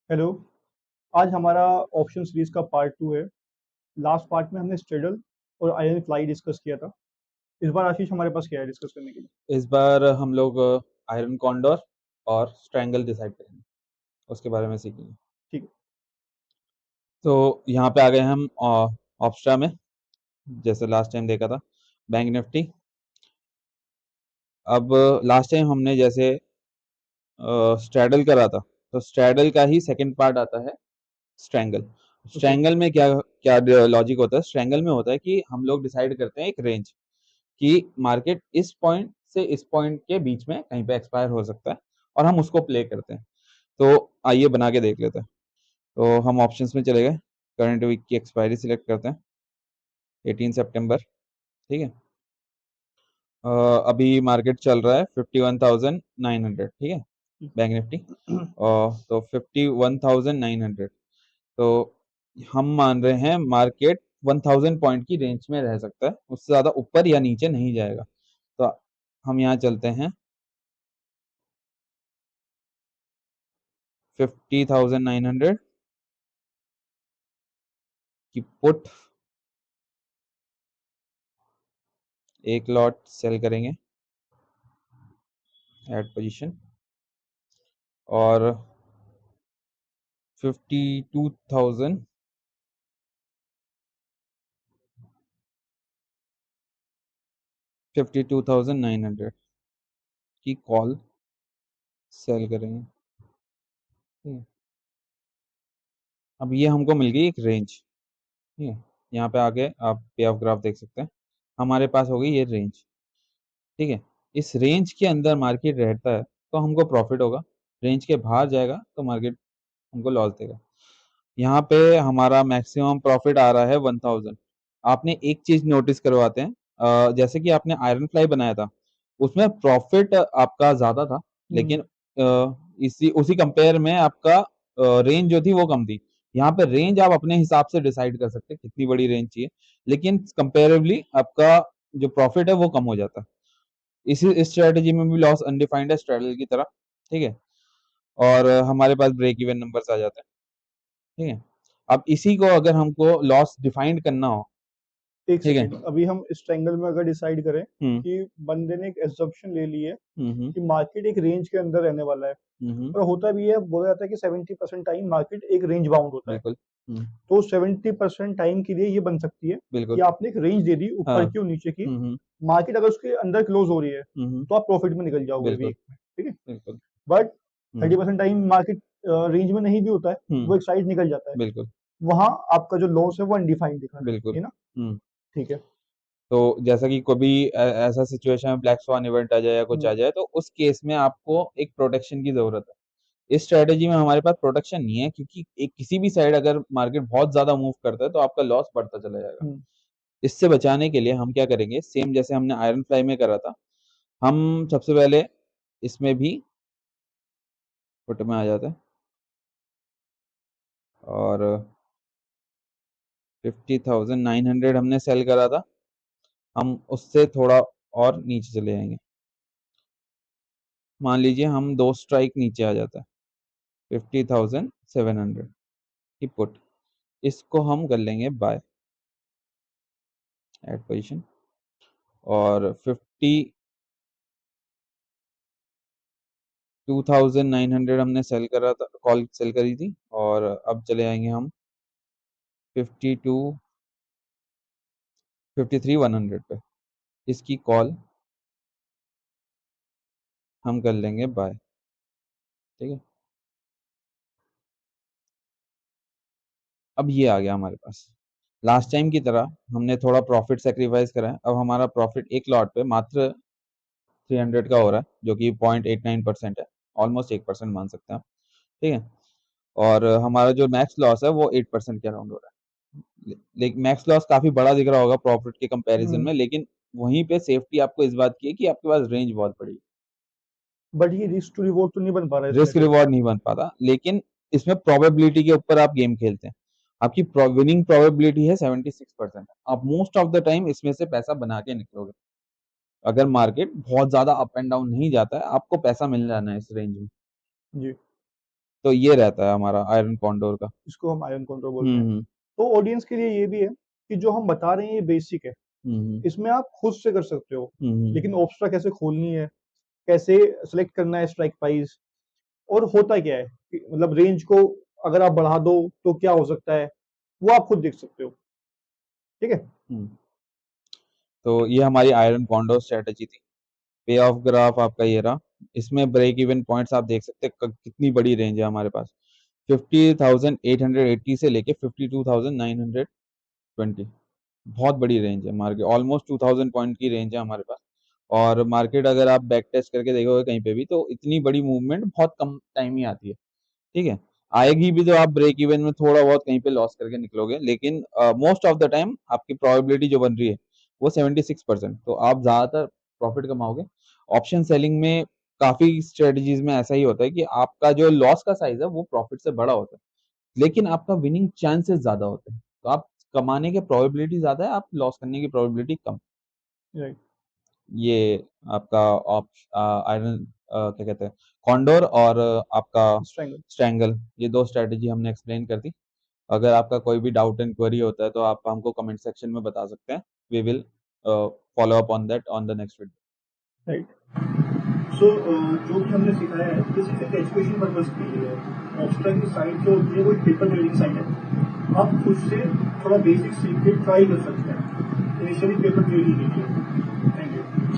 Hello. आज हमारा option series का पार्ट 2 है। लास्ट पार्ट में हमने स्ट्रेडल और आयरन फ्लाई डिस्कस किया था। इस बार आशीष हमारे पास क्या है डिस्कस करने के लिए? इस बार हम लोग आयरन कॉन्डोर और स्ट्रैंगल डिसाइड करेंगे, उसके बारे में सीखेंगे। ठीक है। तो यहाँ पे आ गए हम ऑप्स्ट्रा में, जैसे लास्ट टाइम देखा था, बैंक निफ्टी। अब लास्ट टाइम हमने जैसे स्ट्रैडल करा था, तो स्ट्रैडल का ही सेकंड पार्ट आता है स्ट्रैंगल। ओके। स्ट्रैंगल में क्या क्या लॉजिक होता है? स्ट्रैंगल में होता है कि हम लोग डिसाइड करते हैं एक रेंज, कि मार्केट इस पॉइंट से इस पॉइंट के बीच में कहीं पे एक्सपायर हो सकता है, और हम उसको प्ले करते हैं। तो आइए बना के देख लेते हैं। तो हम ऑप्शंस में चले गए, करंट वीक की एक्सपायरी सिलेक्ट करते हैं, 18 सितंबर। ठीक है। अभी मार्केट चल रहा है 51,900। ठीक है, बैंक निफ्टी। तो 51,900, तो हम मान रहे हैं मार्केट 1000 पॉइंट की रेंज में रह सकता है, उससे ज़्यादा ऊपर या नीचे नहीं जाएगा। तो हम यहाँ चलते हैं 50,900 की पुट, एक लॉट सेल करेंगे, ऐड पोजीशन। और 52,000 52,900 की कॉल सेल करेंगे। ठीक है। अब ये हमको मिल गई एक रेंज। ठीक है, यहाँ पे आके आप पे ऑफ ग्राफ देख सकते हैं, हमारे पास हो गई ये रेंज। ठीक है, इस रेंज के अंदर मार्केट रहता है तो हमको प्रॉफिट होगा, रेंज के बाहर जाएगा तो मार्केट हमको लॉस देगा। यहाँ पे हमारा मैक्सिमम प्रॉफिट आ रहा है 1000। आपने एक चीज नोटिस करवाते हैं, जैसे कि आपने आयरन फ्लाई बनाया था, उसमें प्रॉफिट आपका ज्यादा था, लेकिन इसी उसी कंपेयर में आपका रेंज जो थी वो कम थी। यहाँ पे रेंज आप अपने हिसाब से डिसाइड कर सकते हैं कितनी बड़ी रेंज चाहिए, लेकिन कंपेरेबली आपका जो प्रॉफिट है वो कम हो जाता है। इसी स्ट्रेटेजी में भी लॉस अनडिफाइंड है, स्ट्रेटल की तरह। ठीक है, और हमारे पास ब्रेक इवन नंबर्स आ जाते हैं। ठीक है, अब इसी को अगर हमको लॉस डिफाइंड करना हो। एक ठीक है। सेकेंड, अभी हम इस ट्रायंगल में अगर डिसाइड करें हम्म कि बंदे ने एक एजम्पशन ले ली है हम्म कि मार्केट एक रेंज के अंदर रहने वाला है। हम्म और होता भी है, बोला जाता है कि 70% टाइम मार्केट एक रेंज बाउंड होता है। बिल्कुल। तो 70% टाइम के लिए ये बन सकती है कि बिल्कुल। आपने एक रेंज दे दी ऊपर हाँ। की और नीचे की। हम्म मार्केट अगर उसके अंदर क्लोज हो रही है हम्म तो आप प्रॉफिट में निकल जाओगे बिल्कुल। वीक में। ठीक है। बिल्कुल। But hmm 30% time market range में नहीं भी होता है, वो एक साइड निकल जाता है। बिल्कुल। वहां आपका जो लॉस है वो अनडिफाइंड दिखा रहा है, बिल्कुल। ये ना? ठीक है। तो जैसा कि कभी ऐसा सिचुएशन में ब्लैक स्वान इवेंट आ जाए या कुछ हम्म, आ जाए, तो उस केस में आपको एक प्रोटेक्शन की जरूरत है। इस स्ट्रेटेजी में हमारे पास प्रोटेक्शन नहीं है, क्योंकि एक किसी भी साइड अगर मार्केट बहुत ज्यादा मूव करता है तो आपका लॉस बढ़ता चला जाएगा। हम्म, इससे बचाने के लिए हम क्या करेंगे, सेम जैसे हमने आयरन फ्लाई में करा था, हम सबसे पहले इसमें भी पुट में आ जाते हैं, और 50,900 हमने सेल करा था, हम उससे थोड़ा और नीचे चले जाएंगे। मान लीजिए हम दो स्ट्राइक नीचे आ जाता है, 50,700 की पुट, इसको हम कर लेंगे बाय, एड पोजीशन। और 52,900 हमने सेल करा था, कॉल सेल करी थी, और अब चले आएंगे हम 53,100 पे, इसकी कॉल हम कर लेंगे बाय। ठीक है, अब ये आ गया हमारे पास। लास्ट टाइम की तरह हमने थोड़ा प्रॉफिट सेक्रीफाइस करा है, अब हमारा प्रॉफिट एक लॉट पे मात्र 300 का हो रहा है, जो कि 0.89% है, ऑलमोस्ट 1% मान सकते हैं आप। ठीक है, और हमारा जो मैक्स लॉस है वो 8% के अराउंड हो रहा है। लेकिन मैक्स लॉस काफी बड़ा दिख रहा होगा प्रॉफिट के कंपैरिजन हम्म। में, लेकिन वहीं पे सेफ्टी आपको इस बात की है कि आपके पास रेंज बहुत बड़ी है। बट ये रिस्क टू रिवॉर्ड तो नहीं बन पा रहा है इसमें रिस्क फिर। रिवॉर्ड नहीं बन पाता, लेकिन इसमें प्रोबेबिलिटी के ऊपर आप गेम खेलते हैं। आपकी विनिंग प्रोबेबिलिटी है 76%, आप मोस्ट ऑफ द टाइम इसमें से पैसा बना के निकलोगे। अगर मार्केट बहुत ज्यादा अप एंड डाउन नहीं जाता है, आपको पैसा मिल जाना है इस रेंज में। जी। तो ये रहता है हमारा आयरन कॉन्डोर का। इसको हम आयरन कॉन्डोर बोलते हैं। हम्म तो ऑडियंस के लिए ये भी है कि जो हम बता रहे हैं ये बेसिक है, हम्म इसमें आप खुद से कर सकते हो, लेकिन हम्म ऑब्स्ट्रा कैसे खोलनी है, कैसे सेलेक्ट करना है स्ट्राइक प्राइस, और होता क्या है कि मतलब रेंज को अगर आप बढ़ा दो तो क्या हो सकता है, वो आप खुद देख सकते हो। ठीक है। हम्म। तो ये हमारी आयरन कॉन्डोर स्ट्रेटेजी थी। पे ऑफ ग्राफ आपका ये रहा। इसमें ब्रेक इवन पॉइंट्स आप देख सकते हैं कितनी बड़ी रेंज है हमारे पास। 50,880 से लेके 52,920। बहुत बड़ी रेंज है मार्केट, ऑलमोस्ट 2000 पॉइंट की रेंज है हमारे पास। और मार्केट अगर आप बैक टेस्ट करके देखोगे कहीं पे भी, तो इतनी बड़ी मूवमेंट बहुत कम टाइम ही आती है। ठीक है। आएगी भी तो आप ब्रेक इवन में थोड़ा बहुत कहीं पे लॉस करके निकलोगे, लेकिन मोस्ट ऑफ द टाइम आपकी प्रोबेबिलिटी जो बन रही है वो 76%, तो आप ज्यादातर प्रॉफिट कमाओगे। ऑप्शन सेलिंग में काफी स्ट्रेटजीज में ऐसा ही होता है कि आपका जो लॉस का साइज है वो प्रॉफिट से बड़ा होता है, लेकिन आपका विनिंग चांसेस ज्यादा होते हैं। तो आप कमाने के प्रोबेबिलिटी ज्यादा है, आप लॉस करने की प्रोबेबिलिटी कम। राइट। ये आपका आयरन क्या कहते हैं, कॉन्डोर और आपका स्ट्रैंगल। स्ट्रैंगल, ये दो स्ट्रेटजी हमने एक्सप्लेन कर दी। अगर आपका कोई भी डाउट एंड क्वेरी होता है तो आप हमको कमेंट सेक्शन में बता सकते हैं। We will follow up on that on the next video. Right. So जो भी हमने सिखाया है ये सिर्फ एक एजुकेशन पर्पज के लिए है। ऑब्स्ट्रा की साइट जो होती है वो एक पेपर ट्रेडिंग साइट है, आप खुद से थोड़ा बेसिक सीख के ट्राई कर सकते हैं, इनिशियली पेपर ट्रेडिंग कीजिए।